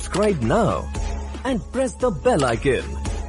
Subscribe now and press the bell icon.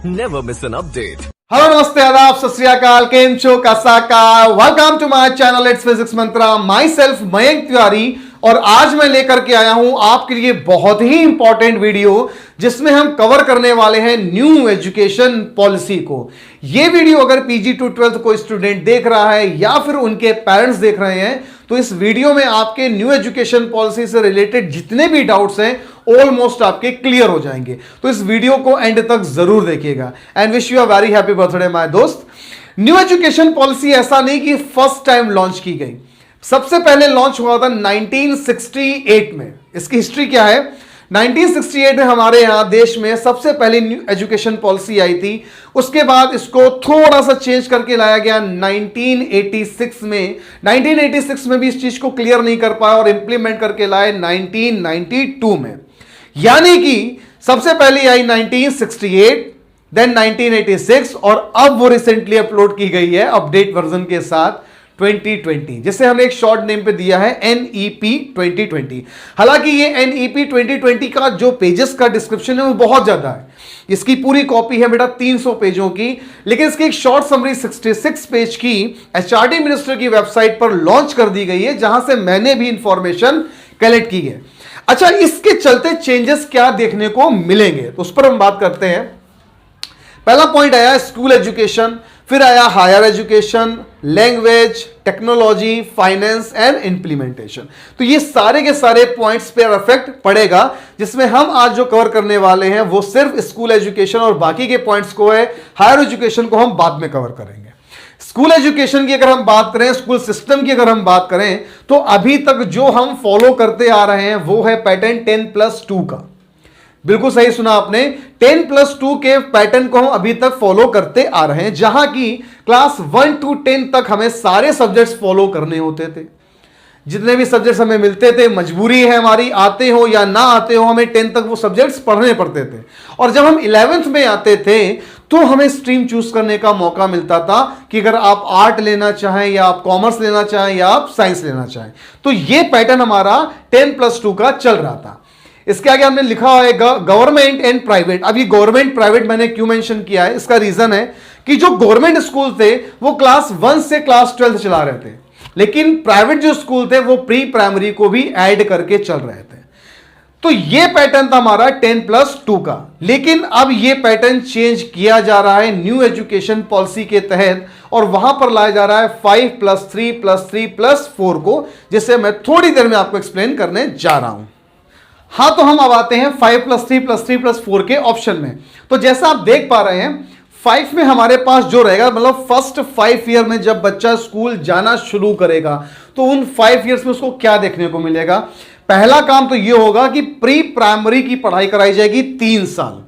Never miss an update. Hello नमस्ते आदाब सत श्री अकाल केम छो कासाका welcome to my channel it's physics mantra myself Mayank Tiwari. और आज मैं लेकर के आया हूं आपके लिए बहुत ही इंपॉर्टेंट वीडियो जिसमें हम कवर करने वाले हैं न्यू एजुकेशन पॉलिसी को। यह वीडियो अगर पीजी टू 12th कोई स्टूडेंट देख रहा है या फिर उनके पेरेंट्स देख रहे हैं तो इस वीडियो में आपके न्यू एजुकेशन पॉलिसी से रिलेटेड जितने भी डाउट्स हैं ऑलमोस्ट आपके क्लियर हो जाएंगे। तो इस वीडियो को एंड तक जरूर देखिएगा and wish you a very happy birthday my दोस्त। न्यू एजुकेशन पॉलिसी ऐसा नहीं कि फर्स्ट टाइम लॉन्च की गई, सबसे पहले लॉन्च हुआ था 1968 में। इसकी हिस्ट्री क्या है? 1968 में हमारे यहां देश में सबसे पहले न्यू एजुकेशन पॉलिसी आई थी। उसके बाद इसको थोड़ा सा चेंज करके लाया गया 1986 में। 1986 में भी इस चीज को क्लियर नहीं कर पाया और इंप्लीमेंट करके लाए 1992 में। यानी कि सबसे पहले आई 1968, देन 1986 और अब वो रिसेंटली अपलोड की गई है अपडेट वर्जन के साथ 2020, जिसे हमने एक शॉर्ट नेम पे दिया है NEP 2020। हालांकि ये NEP 2020 का जो पेजेस का डिस्क्रिप्शन है वो बहुत ज्यादा है। इसकी पूरी कॉपी है बेटा 300 पेजों की, लेकिन इसकी एक शॉर्ट समरी 66 पेज की HRD मिनिस्टर की वेबसाइट पर लॉन्च कर दी गई है, जहां से मैंने भी इंफॉर्मेशन कलेक्ट की है। अच्छा, इसके चलते चेंजेस क्या देखने को मिलेंगे तो उस पर हम बात करते हैं। पहला पॉइंट आया स्कूल एजुकेशन, फिर आया higher education, language, technology, finance and implementation. तो ये सारे के सारे पॉइंट्स पे इफेक्ट पड़ेगा, जिसमें हम आज जो कवर करने वाले हैं वो सिर्फ स्कूल एजुकेशन और बाकी के पॉइंट्स को है। हायर एजुकेशन को हम बाद में कवर करेंगे। स्कूल एजुकेशन की अगर हम बात करें, स्कूल सिस्टम की अगर हम बात करें, तो अभी तक जो हम फॉलो करते आ रहे हैं वो है पैटर्न 10+2 का। बिल्कुल सही सुना आपने, 10+2 के पैटर्न को हम अभी तक फॉलो करते आ रहे हैं, जहां की क्लास 1 to 10 तक हमें सारे सब्जेक्ट्स फॉलो करने होते थे। जितने भी सब्जेक्ट्स हमें मिलते थे, मजबूरी है हमारी, आते हो या ना आते हो, हमें 10 तक वो सब्जेक्ट्स पढ़ने पड़ते थे। और जब हम 11th में आते थे तो हमें स्ट्रीम चूज करने का मौका मिलता था कि अगर आप आर्ट लेना चाहें या आप कॉमर्स लेना चाहें या आप साइंस लेना चाहें। तो ये पैटर्न हमारा 10+2 का चल रहा था। इसके आगे हमने लिखा हुआ है गवर्नमेंट एंड प्राइवेट। अब ये गवर्नमेंट प्राइवेट मैंने क्यों मेंशन किया है, इसका रीजन है कि जो गवर्नमेंट स्कूल थे वो क्लास 1 से क्लास 12 चला रहे थे, लेकिन प्राइवेट जो स्कूल थे वो प्री प्राइमरी को भी ऐड करके चल रहे थे। तो ये पैटर्न था हमारा 10+2 का, लेकिन अब ये पैटर्न चेंज किया जा रहा है न्यू एजुकेशन पॉलिसी के तहत, और वहां पर लाया जा रहा है 5+3+3+4 को, जिसे मैं थोड़ी देर में आपको एक्सप्लेन करने जा रहा हूं। हाँ, तो हम अब आते हैं 5+3+3+4 के ऑप्शन में। तो जैसा आप देख पा रहे हैं 5 में हमारे पास जो रहेगा, मतलब फर्स्ट 5 ईयर में जब बच्चा स्कूल जाना शुरू करेगा तो उन 5 ईयर्स में उसको क्या देखने को मिलेगा। पहला काम तो यह होगा कि प्री प्राइमरी की पढ़ाई कराई जाएगी 3 साल,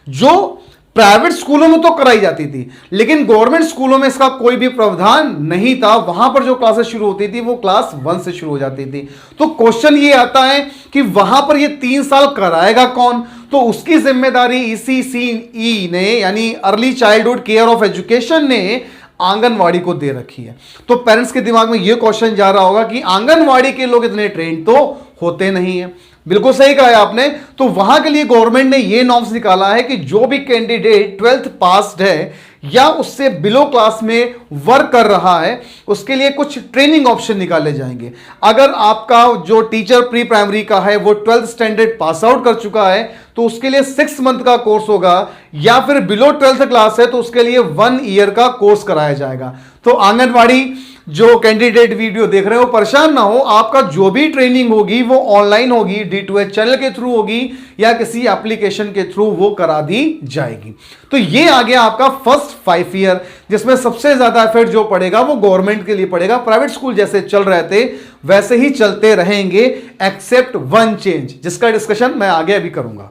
जो प्राइवेट स्कूलों में तो कराई जाती थी, लेकिन गवर्नमेंट स्कूलों में इसका कोई भी प्रावधान नहीं था। वहां पर जो क्लासेस शुरू होती थी वो क्लास 1 से शुरू हो जाती थी। तो क्वेश्चन ये आता है कि वहां पर ये 3 साल कराएगा कौन? तो उसकी जिम्मेदारी ECCE ने, यानी early childhood care of education ने आंगनवाड़ी को दे रखी है। तो पेरेंट्स के दिमाग में यह क्वेश्चन जा रहा होगा कि आंगनवाड़ी के लोग इतने ट्रेन तो होते नहीं है। बिल्कुल सही कहा है आपने। तो वहां के लिए गवर्नमेंट ने यह नॉर्म्स निकाला है कि जो भी कैंडिडेट 12th पास्ड है या उससे बिलो क्लास में वर्क कर रहा है, उसके लिए कुछ ट्रेनिंग ऑप्शन निकाले जाएंगे। अगर आपका जो टीचर प्री प्राइमरी का है वो 12th स्टैंडर्ड पास आउट कर चुका है तो उसके लिए 6 मंथ का कोर्स होगा, या फिर बिलो 12th क्लास है तो उसके लिए 1 ईयर का कोर्स कराया जाएगा। तो आंगनवाड़ी जो कैंडिडेट वीडियो देख रहे हो परेशान ना हो, आपका जो भी ट्रेनिंग होगी वो ऑनलाइन होगी, D2H चैनल के थ्रू होगी या किसी एप्लीकेशन के थ्रू वो करा दी जाएगी। तो ये आ गया आपका फर्स्ट 5 ईयर, जिसमें सबसे ज्यादा इफेक्ट जो पड़ेगा वो गवर्नमेंट के लिए पड़ेगा। प्राइवेट स्कूल जैसे चल रहे थे वैसे ही चलते रहेंगे, एक्सेप्ट 1 चेंज, जिसका डिस्कशन मैं आगे अभी करूंगा।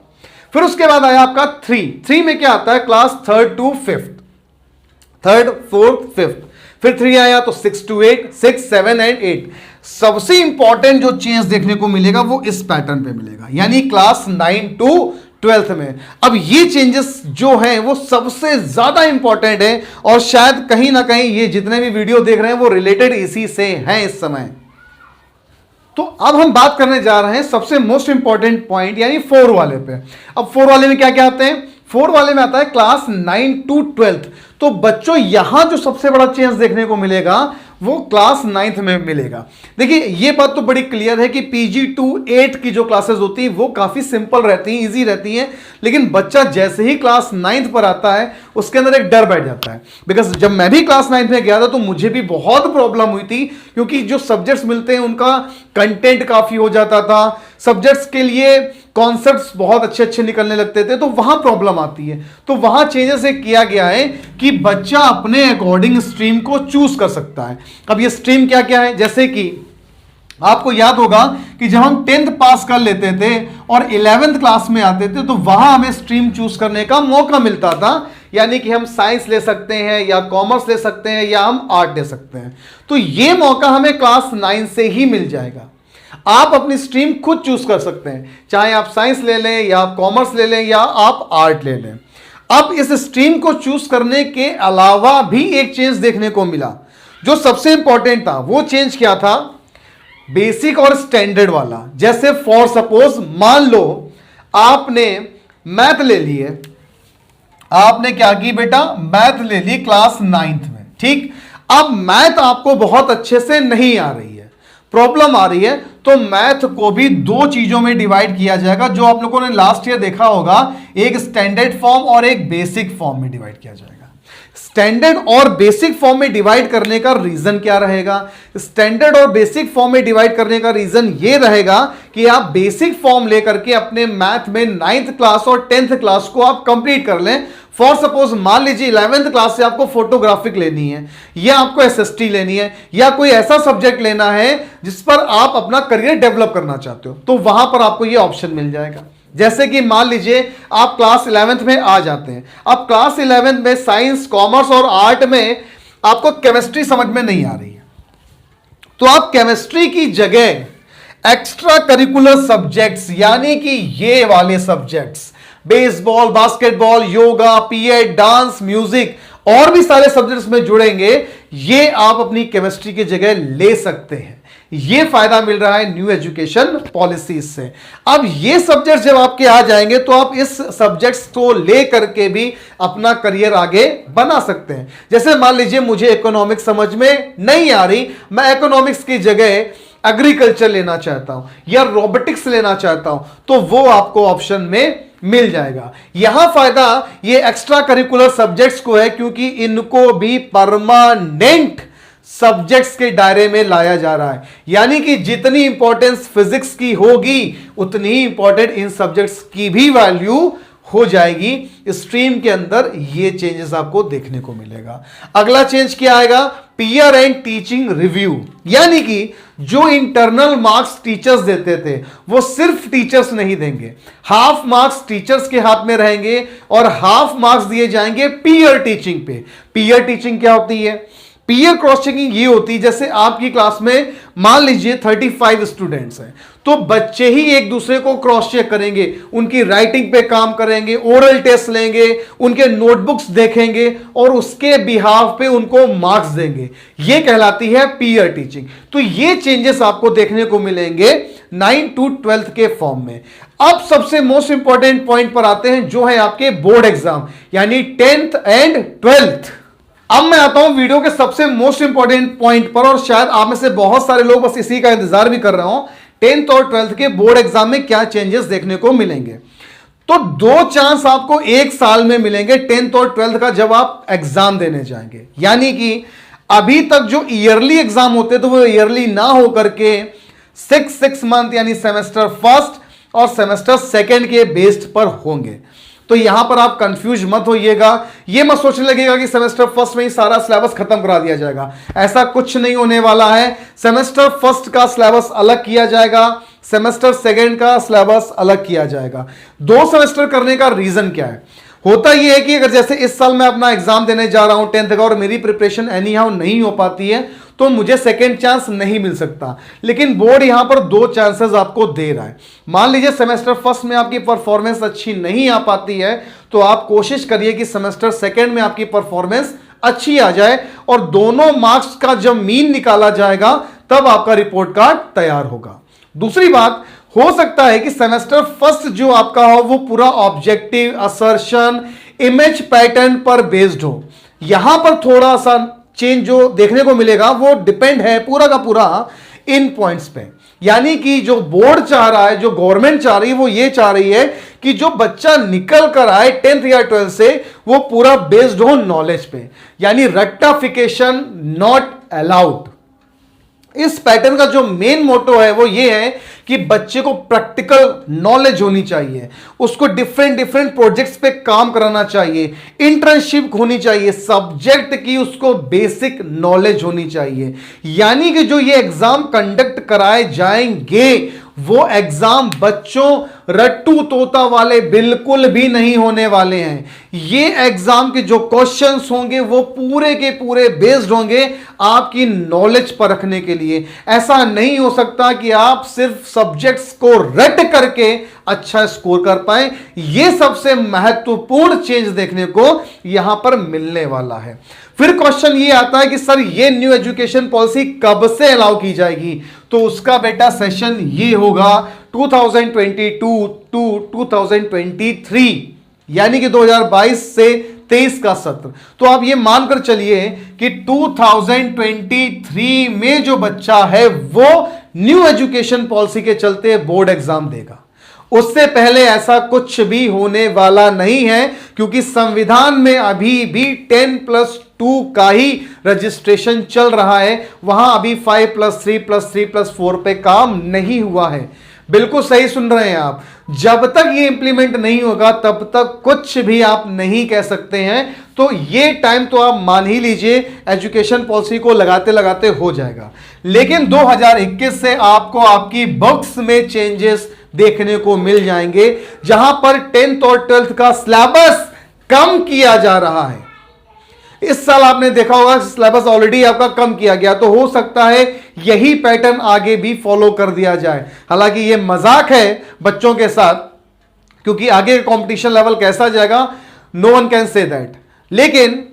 फिर उसके बाद आया आपका 3 में क्या आता है, class 3rd to 5th, 3rd, 4th, 5th। फिर 3 आया तो 6 to 8, 6, 7 एंड 8। सबसे इंपॉर्टेंट जो चेंज देखने को मिलेगा वो इस पैटर्न पे मिलेगा, यानी क्लास 9 to 12th में। अब ये चेंजेस जो हैं वो सबसे ज्यादा इंपॉर्टेंट है, और शायद कहीं ना कहीं ये जितने भी वीडियो देख रहे हैं वो रिलेटेड इसी से हैं इस समय। तो अब हम बात करने जा रहे हैं सबसे मोस्ट इंपॉर्टेंट पॉइंट यानी 4 वाले पे। अब 4 वाले में क्या क्या आते हैं? 4 वाले में आता है क्लास 9 to 12। तो बच्चों यहां जो सबसे बड़ा चेंज देखने को मिलेगा वो क्लास 9th में मिलेगा। देखिए ये बात तो बड़ी क्लियर है कि PG to 8 की जो क्लासेस होती है वो काफी सिंपल रहती हैं, इजी रहती हैं, लेकिन बच्चा जैसे ही क्लास 9th पर आता है उसके अंदर एक डर बैठ जाता है। बिकॉज जब मैं भी क्लास 9th में गया था तो मुझे भी बहुत प्रॉब्लम हुई थी, क्योंकि जो सब्जेक्ट्स मिलते हैं उनका कंटेंट काफी हो जाता था, सब्जेक्ट्स के लिए कॉन्सेप्ट्स बहुत अच्छे अच्छे निकलने लगते थे, तो वहां प्रॉब्लम आती है। तो वहां चेंजेस किया गया है कि बच्चा अपने अकॉर्डिंग स्ट्रीम को चूज कर सकता है। अब ये स्ट्रीम क्या क्या है, जैसे कि आपको याद होगा कि जब हम 10th पास कर लेते थे और 11th क्लास में आते थे तो वहां हमें स्ट्रीम चूज करने का मौका मिलता था, यानी कि हम साइंस ले सकते हैं या कॉमर्स ले सकते हैं या हम आर्ट ले सकते हैं। तो ये मौका हमें क्लास 9 से ही मिल जाएगा। आप अपनी स्ट्रीम खुद चूज कर सकते हैं, चाहे आप साइंस ले लें या आप कॉमर्स ले लें या आप आर्ट ले लें। अब इस स्ट्रीम को चूज करने के अलावा भी एक चेंज देखने को मिला जो सबसे इंपॉर्टेंट था। वो चेंज क्या था? बेसिक और स्टैंडर्ड वाला। जैसे फॉर सपोज मान लो आपने मैथ ले ली है, आपने क्या की बेटा, मैथ ले ली क्लास 9th में, ठीक। अब मैथ आपको बहुत अच्छे से नहीं आ रही है, प्रॉब्लम आ रही है, तो मैथ को भी 2 चीजों में डिवाइड किया जाएगा जो आप लोगों ने लास्ट ईयर देखा होगा, एक स्टैंडर्ड फॉर्म और एक बेसिक फॉर्म में डिवाइड किया जाएगा। स्टैंडर्ड और बेसिक फॉर्म में डिवाइड करने का रीजन क्या रहेगा? स्टैंडर्ड और बेसिक फॉर्म में डिवाइड करने का रीजन ये रहेगा कि आप बेसिक फॉर्म लेकर के अपने मैथ में 9th क्लास और 10th क्लास को आप कंप्लीट कर लें। फॉर सपोज मान लीजिए 11th क्लास से आपको फोटोग्राफिक लेनी है या आपको SST लेनी है या कोई ऐसा सब्जेक्ट लेना है जिस पर आप अपना करियर डेवलप करना चाहते हो, तो वहां पर आपको यह ऑप्शन मिल जाएगा। जैसे कि मान लीजिए आप क्लास 11th में आ जाते हैं, अब क्लास 11th में साइंस, कॉमर्स और आर्ट में आपको केमिस्ट्री समझ में नहीं आ रही है, तो आप केमिस्ट्री की जगह एक्स्ट्रा करिकुलर सब्जेक्ट्स यानी कि ये वाले subjects, baseball, basketball, yoga, PE, dance, music और भी सारे सब्जेक्ट्स में जुड़ेंगे, ये आप अपनी केमिस्ट्री की जगह ले सकते हैं। ये फायदा मिल रहा है न्यू एजुकेशन पॉलिसीज से। अब ये सब्जेक्ट्स जब आपके आ जाएंगे तो आप इस सब्जेक्ट्स को ले करके भी अपना करियर आगे बना सकते हैं। जैसे मान लीजिए मुझे इकोनॉमिक्स समझ में नहीं आ रही, मैं इकोनॉमिक्स की जगह एग्रीकल्चर लेना चाहता हूं या रोबोटिक्स लेना चाहता हूं, तो वो आपको ऑप्शन में मिल जाएगा। यहां फायदा ये एक्स्ट्रा करिकुलर सब्जेक्ट्स को है क्योंकि इनको भी परमानेंट सब्जेक्ट्स के दायरे में लाया जा रहा है, यानी कि जितनी इंपॉर्टेंस फिजिक्स की होगी उतनी ही इंपॉर्टेंट इन सब्जेक्ट्स की भी वैल्यू हो जाएगी स्ट्रीम के अंदर। ये चेंजेस आपको देखने को मिलेगा। अगला चेंज क्या आएगा? पीयर एंड टीचिंग रिव्यू, यानी कि जो इंटरनल मार्क्स टीचर्स देते थे वो सिर्फ टीचर्स नहीं देंगे, हाफ मार्क्स टीचर्स के हाथ में रहेंगे और हाफ मार्क्स दिए जाएंगे पीयर टीचिंग पे। पीयर टीचिंग क्या होती है? पीयर क्रॉस चेकिंग ये होती है जैसे आपकी क्लास में मान लीजिए 35 स्टूडेंट्स हैं, तो बच्चे ही एक दूसरे को क्रॉस चेक करेंगे, उनकी राइटिंग पे काम करेंगे, ओरल टेस्ट लेंगे, उनके नोटबुक्स देखेंगे और उसके बिहाफ पे उनको मार्क्स देंगे। ये कहलाती है पीयर टीचिंग। तो ये चेंजेस आपको देखने को मिलेंगे 9 to 12th के फॉर्म में। अब सबसे मोस्ट इंपॉर्टेंट पॉइंट पर आते हैं जो है आपके बोर्ड एग्जाम यानी 10th एंड 12th। अब मैं आता हूं वीडियो के सबसे मोस्ट इंपॉर्टेंट पॉइंट पर, और शायद आप में से बहुत सारे लोग बस इसी का इंतजार भी कर रहे हो, 10th और 12th के बोर्ड एग्जाम में क्या चेंजेस देखने को मिलेंगे। तो 2 चांस आपको एक साल में मिलेंगे 10th और 12th का जब आप एग्जाम देने जाएंगे, यानी कि अभी तक जो ईयरली एग्जाम होते तो वो ईयरली ना होकर के 6 मंथ यानी सेमेस्टर फर्स्ट और सेमेस्टर सेकेंड के बेस्ड पर होंगे। तो यहां पर आप कंफ्यूज मत होइएगा, ये मत सोचने लगेगा कि सेमेस्टर फर्स्ट में ही सारा सिलेबस खत्म करा दिया जाएगा, ऐसा कुछ नहीं होने वाला है। सेमेस्टर फर्स्ट का सिलेबस अलग किया जाएगा, सेमेस्टर सेकेंड का सिलेबस अलग किया जाएगा। 2 सेमेस्टर करने का रीजन क्या है? होता यह है कि अगर जैसे इस साल मैं अपना एग्जाम देने जा रहा हूं 10th का और मेरी प्रिपरेशन एनी हाउ नहीं हो पाती है तो मुझे सेकेंड चांस नहीं मिल सकता, लेकिन बोर्ड यहां पर 2 चांसेस आपको दे रहा है। मान लीजिए सेमेस्टर फर्स्ट में आपकी परफॉर्मेंस अच्छी नहीं आ पाती है तो आप कोशिश करिए कि सेमेस्टर सेकेंड में आपकी परफॉर्मेंस अच्छी आ जाए और दोनों मार्क्स का जब मीन निकाला जाएगा तब आपका रिपोर्ट कार्ड तैयार होगा। दूसरी बात, हो सकता है कि सेमेस्टर फर्स्ट जो आपका हो वो पूरा ऑब्जेक्टिव, असर्शन, इमेज पैटर्न पर बेस्ड हो। यहां पर थोड़ा सा चेंज जो देखने को मिलेगा वो डिपेंड है पूरा का पूरा इन पॉइंट्स पे। यानी कि जो बोर्ड चाह रहा है, जो गवर्नमेंट चाह रही है, वो ये चाह रही है कि जो बच्चा निकल कर आए 10th या 12th से वो पूरा बेस्ड हो नॉलेज पे, यानी रट्टाफिकेशन नॉट अलाउड। इस पैटर्न का जो मेन मोटो है वो ये है कि बच्चे को प्रैक्टिकल नॉलेज होनी चाहिए, उसको डिफरेंट डिफरेंट प्रोजेक्ट्स पे काम कराना चाहिए, इंटर्नशिप होनी चाहिए, सब्जेक्ट की उसको बेसिक नॉलेज होनी चाहिए। यानी कि जो ये एग्जाम कंडक्ट कराए जाएंगे वो एग्जाम बच्चों रट्टू तोता वाले बिल्कुल भी नहीं होने वाले हैं। ये एग्जाम के जो क्वेश्चंस होंगे वो पूरे के पूरे बेस्ड होंगे आपकी नॉलेज पर रखने के लिए। ऐसा नहीं हो सकता कि आप सिर्फ सब्जेक्ट्स को रट करके अच्छा स्कोर कर पाए। ये सबसे महत्वपूर्ण चेंज देखने को यहां पर मिलने वाला है। फिर क्वेश्चन ये आता है कि सर ये न्यू एजुकेशन पॉलिसी कब से अलाउ की जाएगी? तो उसका बेटा सेशन ये होगा 2022 टू 2023, यानी कि 2022 से 23 का सत्र। तो आप ये मानकर चलिए कि 2023 में जो बच्चा है वो न्यू एजुकेशन पॉलिसी के चलते बोर्ड एग्जाम देगा। उससे पहले ऐसा कुछ भी होने वाला नहीं है, क्योंकि संविधान में अभी भी 10+2 का ही रजिस्ट्रेशन चल रहा है। वहां अभी 5+3+3+4 पे काम नहीं हुआ है। बिल्कुल सही सुन रहे हैं आप। जब तक ये इंप्लीमेंट नहीं होगा तब तक कुछ भी आप नहीं कह सकते हैं। तो ये टाइम तो आप मान ही लीजिए एजुकेशन पॉलिसी को लगाते लगाते हो जाएगा। लेकिन 2021 से आपको आपकी बुक्स में चेंजेस देखने को मिल जाएंगे, जहां पर 10th और 12th का सिलेबस कम किया जा रहा है। इस साल आपने देखा होगा सिलेबस ऑलरेडी आपका कम किया गया, तो हो सकता है यही पैटर्न आगे भी फॉलो कर दिया जाए। हालांकि ये मजाक है बच्चों के साथ, क्योंकि आगे कंपटीशन लेवल कैसा जाएगा no one can say that. लेकिन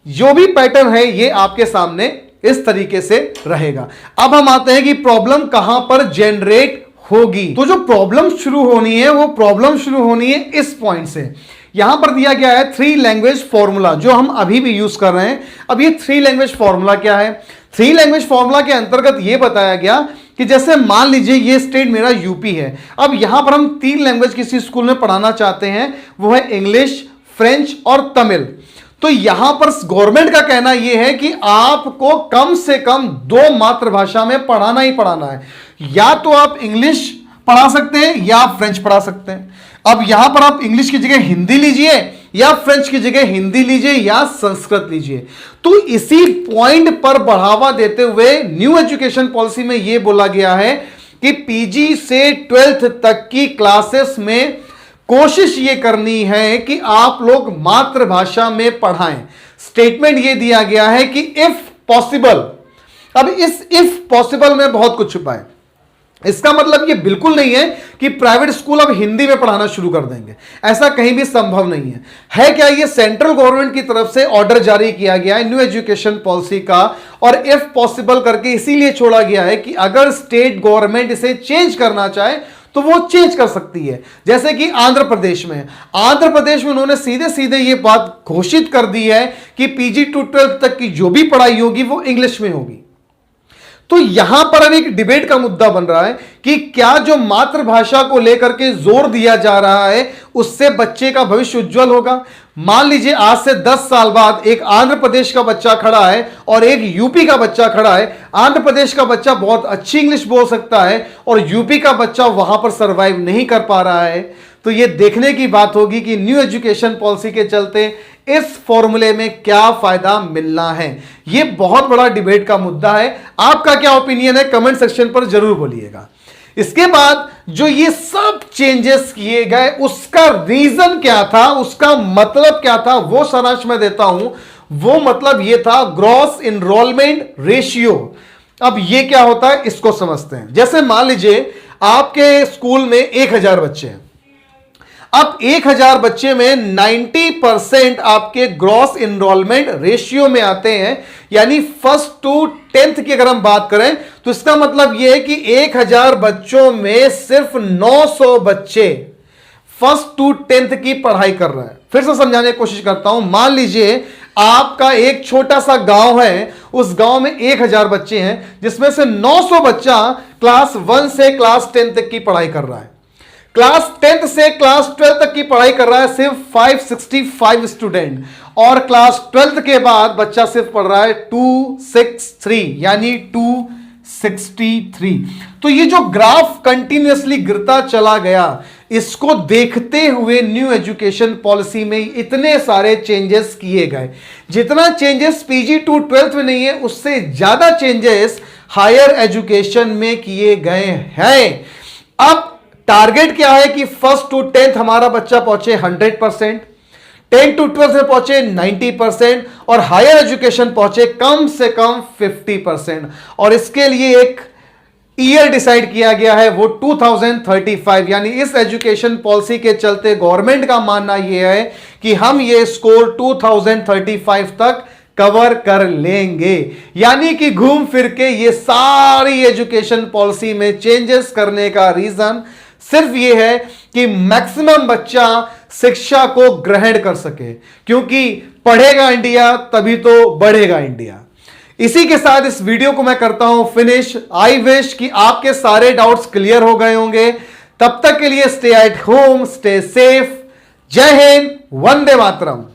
जो भी पैटर्न है ये आपके सामने इस तरीके से रहेगा। अब हम आते हैं कि प्रॉब्लम कहां पर जनरेट होगी। तो जो प्रॉब्लम शुरू होनी है वो प्रॉब्लम शुरू होनी है इस पॉइंट से। यहां पर दिया गया है 3 लैंग्वेज फॉर्मूला, जो हम अभी भी यूज कर रहे हैं। अब ये 3 लैंग्वेज फॉर्मूला क्या है? 3 लैंग्वेज फॉर्मूला के अंतर्गत ये बताया गया कि जैसे मान लीजिए ये स्टेट मेरा यूपी है। अब यहां पर हम 3 लैंग्वेज किसी स्कूल में पढ़ाना चाहते हैं, वो है इंग्लिश, फ्रेंच और तमिल। तो यहां पर गवर्नमेंट का कहना यह है कि आपको कम से कम 2 मातृभाषा में पढ़ाना ही पढ़ाना है। या तो आप इंग्लिश पढ़ा सकते हैं या आप फ्रेंच पढ़ा सकते हैं। अब यहां पर आप इंग्लिश की जगह हिंदी लीजिए या फ्रेंच की जगह हिंदी लीजिए या संस्कृत लीजिए। तो इसी पॉइंट पर बढ़ावा देते हुए न्यू एजुकेशन पॉलिसी में यह बोला गया है कि पीजी से 12th तक की क्लासेस में कोशिश ये करनी है कि आप लोग मातृभाषा में पढ़ाएं। स्टेटमेंट ये दिया गया है कि इफ पॉसिबल। अब इस इफ पॉसिबल में बहुत कुछ छुपा है। इसका मतलब ये बिल्कुल नहीं है कि प्राइवेट स्कूल अब हिंदी में पढ़ाना शुरू कर देंगे, ऐसा कहीं भी संभव नहीं है क्या? ये सेंट्रल गवर्नमेंट की तरफ से ऑर्डर जारी किया गया है न्यू एजुकेशन पॉलिसी का, और इफ पॉसिबल करके इसीलिए छोड़ा गया है कि अगर स्टेट गवर्नमेंट इसे चेंज करना चाहे तो वो चेंज कर सकती है। जैसे कि आंध्र प्रदेश में उन्होंने सीधे सीधे ये बात घोषित कर दी है कि पीजी टू 12th तक की जो भी पढ़ाई होगी वो इंग्लिश में होगी। तो यहां पर अब एक डिबेट का मुद्दा बन रहा है कि क्या जो मातृभाषा को लेकर के जोर दिया जा रहा है उससे बच्चे का भविष्य उज्जवल होगा। मान लीजिए आज से 10 साल बाद एक आंध्र प्रदेश का बच्चा खड़ा है और एक यूपी का बच्चा खड़ा है। आंध्र प्रदेश का बच्चा बहुत अच्छी इंग्लिश बोल सकता है और यूपी का बच्चा वहां पर सरवाइव नहीं कर पा रहा है। तो यह देखने की बात होगी कि न्यू एजुकेशन पॉलिसी के चलते इस फॉर्मूले में क्या फायदा मिलना है। यह बहुत बड़ा डिबेट का मुद्दा है। आपका क्या ओपिनियन है कमेंट सेक्शन पर जरूर बोलिएगा। इसके बाद जो ये सब चेंजेस किए गए उसका रीजन क्या था, उसका मतलब क्या था, वो सारांश मैं देता हूं। वो मतलब ये था ग्रॉस इनरोलमेंट रेशियो। अब ये क्या होता है इसको समझते हैं। जैसे मान लीजिए आपके स्कूल में 1000 बच्चे हैं। अब 1000 बच्चे में 90% आपके ग्रॉस इनरोलमेंट रेशियो में आते हैं, यानी फर्स्ट टू 10th की अगर हम बात करें तो इसका मतलब यह है कि 1000 बच्चों में सिर्फ 900 बच्चे फर्स्ट टू 10th की पढ़ाई कर रहे हैं। फिर से समझाने की कोशिश करता हूं। मान लीजिए आपका एक छोटा सा गांव है, उस गांव में 1000 बच्चे हैं, जिसमें से 900 बच्चा क्लास 1 से क्लास 10 तक की पढ़ाई कर रहा है। क्लास 10th से क्लास 12 तक की पढ़ाई कर रहा है सिर्फ 565 स्टूडेंट, और क्लास 12th के बाद बच्चा सिर्फ पढ़ रहा है 263, यानी 263। तो ये जो ग्राफ कंटिन्यूअसली गिरता चला गया, इसको देखते हुए न्यू एजुकेशन पॉलिसी में इतने सारे चेंजेस किए गए। जितना चेंजेस पीजी टू 12th में नहीं है, उससे ज्यादा चेंजेस हायर एजुकेशन में किए गए हैं। अब टारगेट क्या है कि फर्स्ट टू 10th हमारा बच्चा पहुंचे 100%, 10 to 12 में पहुंचे 90%, और हायर एजुकेशन पहुंचे कम से कम 50%। और इसके लिए एक ईयर डिसाइड किया गया है, वो 2035, यानी इस एजुकेशन पॉलिसी के चलते गवर्नमेंट का मानना यह है कि हम ये स्कोर 2035 तक कवर कर लेंगे। यानी कि घूम फिर के ये सारी एजुकेशन पॉलिसी में चेंजेस करने का रीजन सिर्फ ये है कि मैक्सिमम बच्चा शिक्षा को ग्रहण कर सके, क्योंकि पढ़ेगा इंडिया तभी तो बढ़ेगा इंडिया। इसी के साथ इस वीडियो को मैं करता हूं फिनिश। आई विश कि आपके सारे डाउट्स क्लियर हो गए होंगे। तब तक के लिए stay at home, stay safe. जय हिंद, वंदे मातरम।